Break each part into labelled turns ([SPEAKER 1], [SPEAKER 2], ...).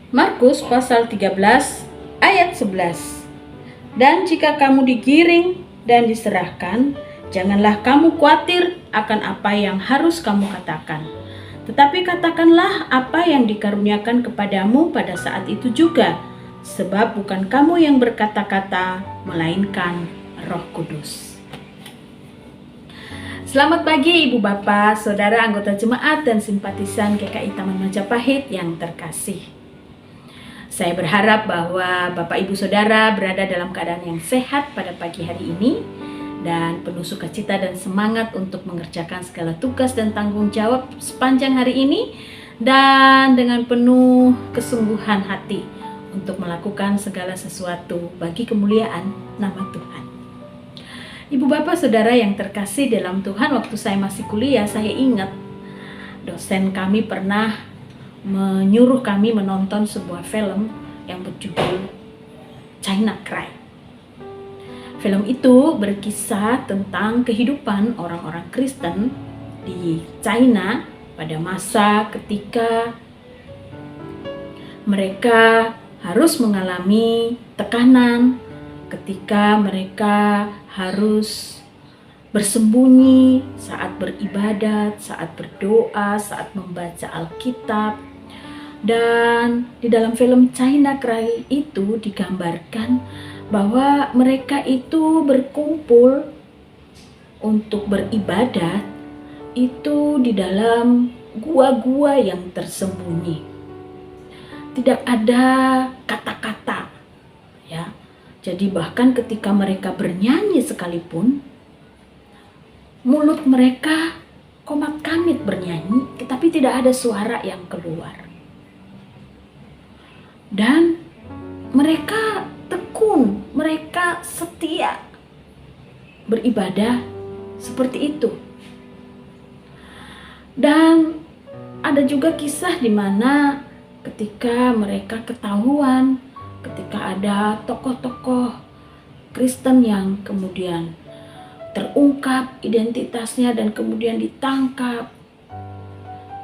[SPEAKER 1] Markus pasal 13 ayat 11. Dan jika kamu digiring dan diserahkan, janganlah kamu khawatir akan apa yang harus kamu katakan. Tetapi katakanlah apa yang dikaruniakan kepadamu pada saat itu juga, sebab bukan kamu yang berkata-kata, melainkan Roh Kudus. Selamat pagi Ibu Bapak, Saudara anggota jemaat dan simpatisan GKI Taman Majapahit yang terkasih. Saya berharap bahwa Bapak Ibu Saudara berada dalam keadaan yang sehat pada pagi hari ini dan penuh sukacita dan semangat untuk mengerjakan segala tugas dan tanggung jawab sepanjang hari ini, dan dengan penuh kesungguhan hati untuk melakukan segala sesuatu bagi kemuliaan nama Tuhan. Ibu Bapak Saudara yang terkasih dalam Tuhan, waktu saya masih kuliah, saya ingat dosen kami pernah menyuruh kami menonton sebuah film yang berjudul China Cry. Film itu berkisah tentang kehidupan orang-orang Kristen di China pada masa ketika mereka harus mengalami tekanan, ketika mereka harus bersembunyi saat beribadat, saat berdoa, saat membaca Alkitab. Dan di dalam film China Cry itu digambarkan bahwa mereka itu berkumpul untuk beribadat itu di dalam gua-gua yang tersembunyi. Tidak ada kata-kata, ya. Jadi bahkan ketika mereka bernyanyi sekalipun, mulut mereka komat-kamit bernyanyi, tetapi tidak ada suara yang keluar. Dan mereka tekun, mereka setia beribadah seperti itu. Dan ada juga kisah di mana ketika mereka ketahuan, ketika ada tokoh-tokoh Kristen yang kemudian terungkap identitasnya dan kemudian ditangkap,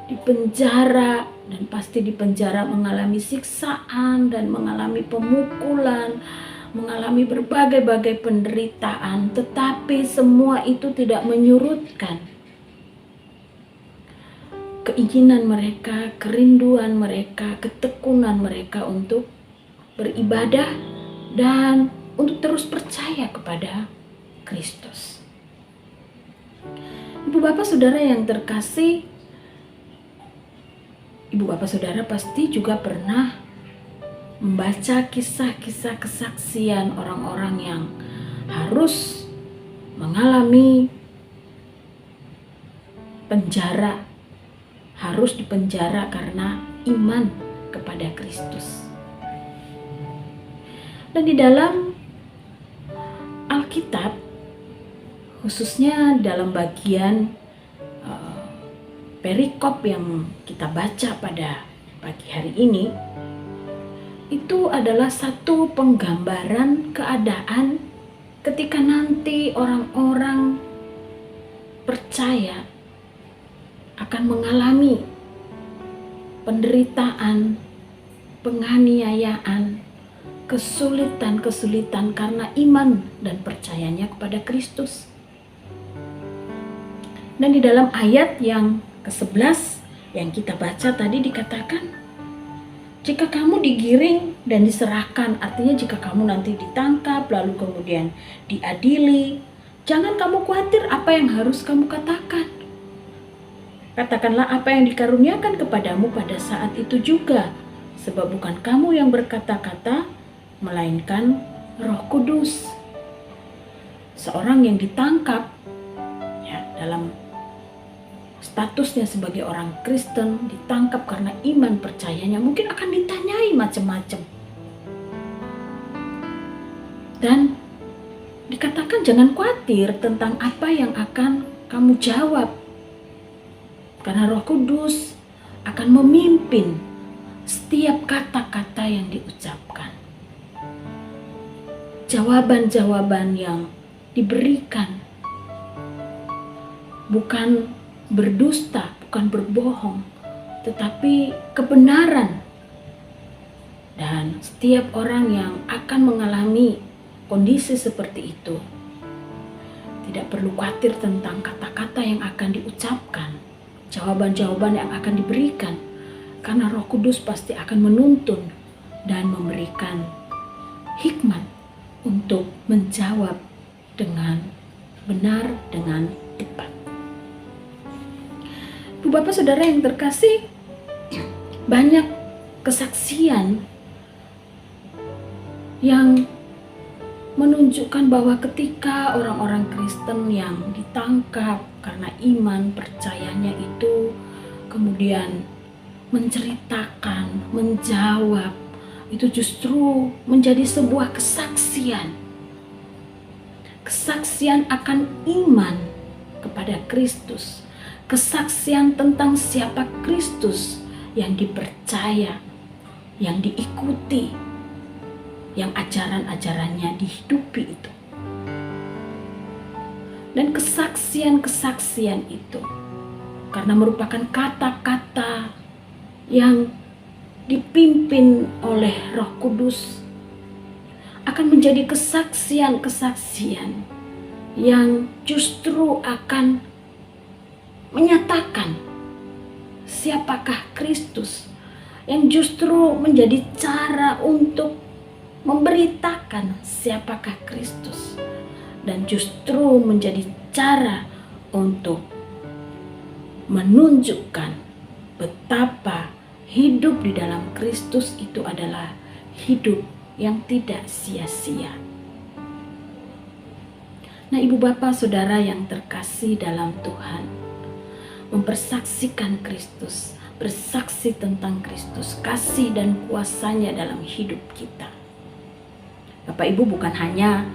[SPEAKER 1] dipenjara, dan pasti di penjara mengalami siksaan dan mengalami pemukulan, mengalami berbagai-bagai penderitaan, tetapi semua itu tidak menyurutkan keinginan mereka, kerinduan mereka, ketekunan mereka untuk beribadah dan untuk terus percaya kepada Kristus. Ibu Bapak Saudara yang terkasih, Ibu Bapak Saudara pasti juga pernah membaca kisah-kisah kesaksian orang-orang yang harus mengalami penjara, harus dipenjara karena iman kepada Kristus. Dan di dalam Alkitab, khususnya dalam bagian perikop yang kita baca pada pagi hari ini, itu adalah satu penggambaran keadaan ketika nanti orang-orang percaya akan mengalami penderitaan, penganiayaan, kesulitan-kesulitan karena iman dan percayanya kepada Kristus. Dan di dalam ayat yang ke-11 yang kita baca tadi dikatakan, jika kamu digiring dan diserahkan, artinya jika kamu nanti ditangkap lalu kemudian diadili, jangan kamu khawatir apa yang harus kamu katakan. Katakanlah apa yang dikaruniakan kepadamu pada saat itu juga, sebab bukan kamu yang berkata-kata, melainkan Roh Kudus. Seorang yang ditangkap, ya, dalam statusnya sebagai orang Kristen, ditangkap karena iman percayanya, mungkin akan ditanyai macam-macam. Dan dikatakan jangan khawatir tentang apa yang akan kamu jawab, karena Roh Kudus akan memimpin setiap kata-kata yang diucapkan. Jawaban-jawaban yang diberikan bukan berdusta, bukan berbohong, tetapi kebenaran Dan setiap orang yang akan mengalami kondisi seperti itu tidak perlu khawatir tentang kata-kata yang akan diucapkan, jawaban-jawaban yang akan diberikan, karena Roh Kudus pasti akan menuntun dan memberikan hikmat untuk menjawab dengan benar, dengan tepat. Ibu Bapak Saudara yang terkasih, banyak kesaksian yang menunjukkan bahwa ketika orang-orang Kristen yang ditangkap karena iman percayanya itu kemudian menceritakan, menjawab, itu justru menjadi sebuah kesaksian. Kesaksian akan iman kepada Kristus, kesaksian tentang siapa Kristus yang dipercaya, yang diikuti, yang ajaran-ajarannya dihidupi itu. Dan kesaksian-kesaksian itu karena merupakan kata-kata yang dipimpin oleh Roh Kudus akan menjadi kesaksian-kesaksian yang justru akan menyatakan siapakah Kristus, yang justru menjadi cara untuk memberitakan siapakah Kristus, dan justru menjadi cara untuk menunjukkan betapa hidup di dalam Kristus itu adalah hidup yang tidak sia-sia. Nah, Ibu Bapak Saudara yang terkasih dalam Tuhan, mempersaksikan Kristus, bersaksi tentang Kristus, kasih dan kuasanya dalam hidup kita. Bapak Ibu, bukan hanya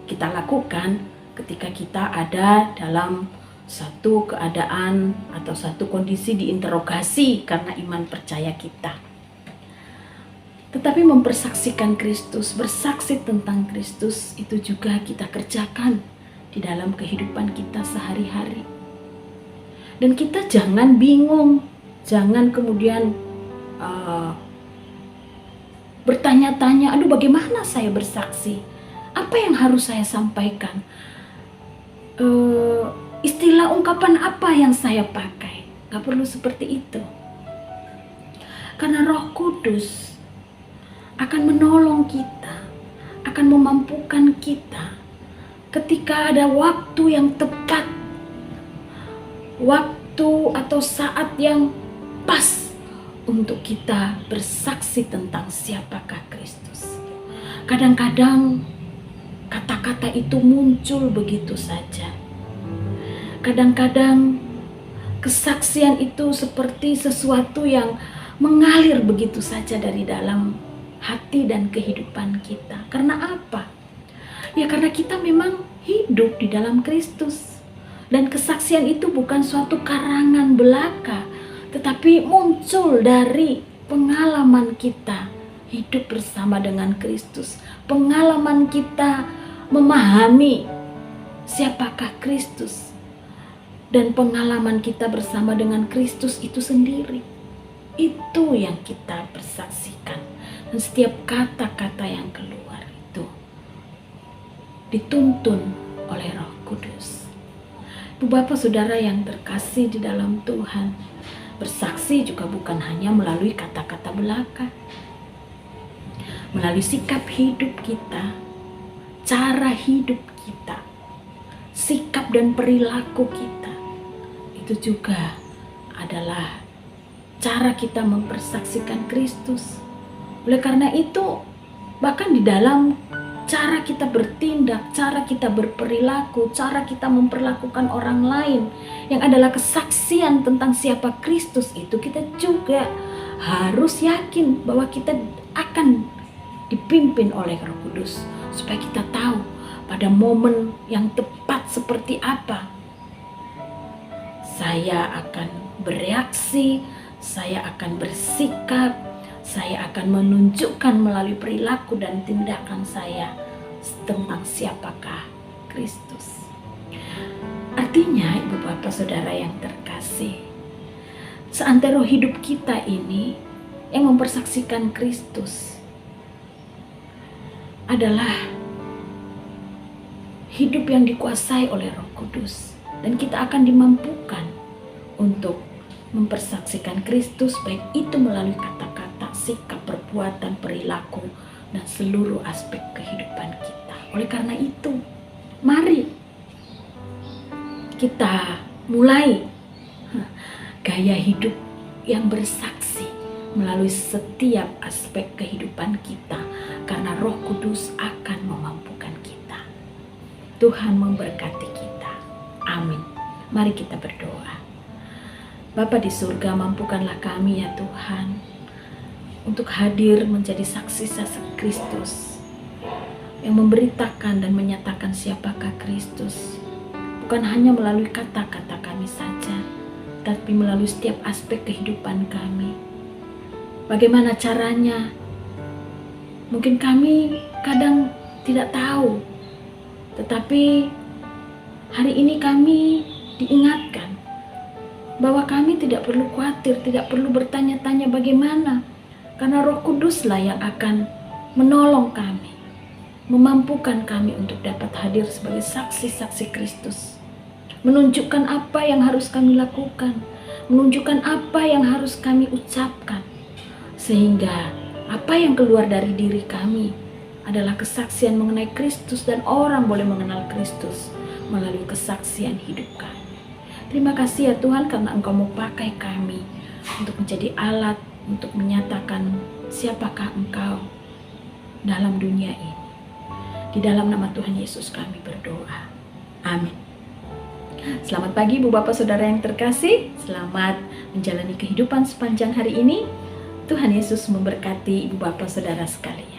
[SPEAKER 1] kita lakukan ketika kita ada dalam satu keadaan atau satu kondisi diinterogasi karena iman percaya kita, tetapi mempersaksikan Kristus, bersaksi tentang Kristus itu juga kita kerjakan di dalam kehidupan kita sehari-hari. Dan kita jangan bingung, jangan kemudian bertanya-tanya, aduh bagaimana saya bersaksi? Apa yang harus saya sampaikan? Istilah ungkapan apa yang saya pakai? Gak perlu seperti itu. Karena Roh Kudus akan menolong kita, akan memampukan kita ketika ada waktu yang tepat, waktu atau saat yang pas untuk kita bersaksi tentang siapakah Kristus. Kadang-kadang kata-kata itu muncul begitu saja. Kadang-kadang kesaksian itu seperti sesuatu yang mengalir begitu saja dari dalam hati dan kehidupan kita. Karena apa? Ya karena kita memang hidup di dalam Kristus. Dan kesaksian itu bukan suatu karangan belaka, tetapi muncul dari pengalaman kita hidup bersama dengan Kristus. Pengalaman kita memahami siapakah Kristus. Dan pengalaman kita bersama dengan Kristus itu sendiri. Itu yang kita persaksikan. Dan setiap kata-kata yang keluar itu dituntun oleh Roh Kudus. Ibu Bapak Saudara yang terkasih di dalam Tuhan, bersaksi juga bukan hanya melalui kata-kata belaka. Melalui sikap hidup kita, cara hidup kita, sikap dan perilaku kita, itu juga adalah cara kita mempersaksikan Kristus. Oleh karena itu, bahkan di dalam cara kita bertindak, cara kita berperilaku, cara kita memperlakukan orang lain yang adalah kesaksian tentang siapa Kristus itu, kita juga harus yakin bahwa kita akan dipimpin oleh Roh Kudus, supaya kita tahu pada momen yang tepat seperti apa saya akan bereaksi, saya akan bersikap, saya akan menunjukkan melalui perilaku dan tindakan saya tentang siapakah Kristus. Artinya, Ibu Bapak Saudara yang terkasih, seantero hidup kita ini yang mempersaksikan Kristus, adalah hidup yang dikuasai oleh Roh Kudus, dan kita akan dimampukan untuk mempersaksikan Kristus, baik itu melalui kata-kata, sikap, perbuatan, perilaku, dan seluruh aspek kehidupan kita. Oleh karena itu, mari kita mulai gaya hidup yang bersaksi melalui setiap aspek kehidupan kita, karena Roh Kudus akan memampukan kita. Tuhan memberkati kita. Amin. Mari kita berdoa. Bapa di surga, mampukanlah kami ya Tuhan untuk hadir menjadi saksi-saksi Kristus yang memberitakan dan menyatakan siapakah Kristus, bukan hanya melalui kata-kata kami saja, tapi melalui setiap aspek kehidupan kami. Bagaimana caranya? Mungkin kami kadang tidak tahu, tetapi hari ini kami diingatkan bahwa kami tidak perlu khawatir, tidak perlu bertanya-tanya bagaimana, karena Roh Kuduslah yang akan menolong kami, memampukan kami untuk dapat hadir sebagai saksi-saksi Kristus, menunjukkan apa yang harus kami lakukan, menunjukkan apa yang harus kami ucapkan, sehingga apa yang keluar dari diri kami adalah kesaksian mengenai Kristus, dan orang boleh mengenal Kristus melalui kesaksian hidup kami. Terima kasih ya Tuhan, karena Engkau mau pakai kami untuk menjadi alat untuk menyatakan siapakah Engkau dalam dunia ini. Di dalam nama Tuhan Yesus kami berdoa. Amin. Selamat pagi Ibu Bapak Saudara yang terkasih. Selamat menjalani kehidupan sepanjang hari ini. Tuhan Yesus memberkati Ibu Bapak Saudara sekalian.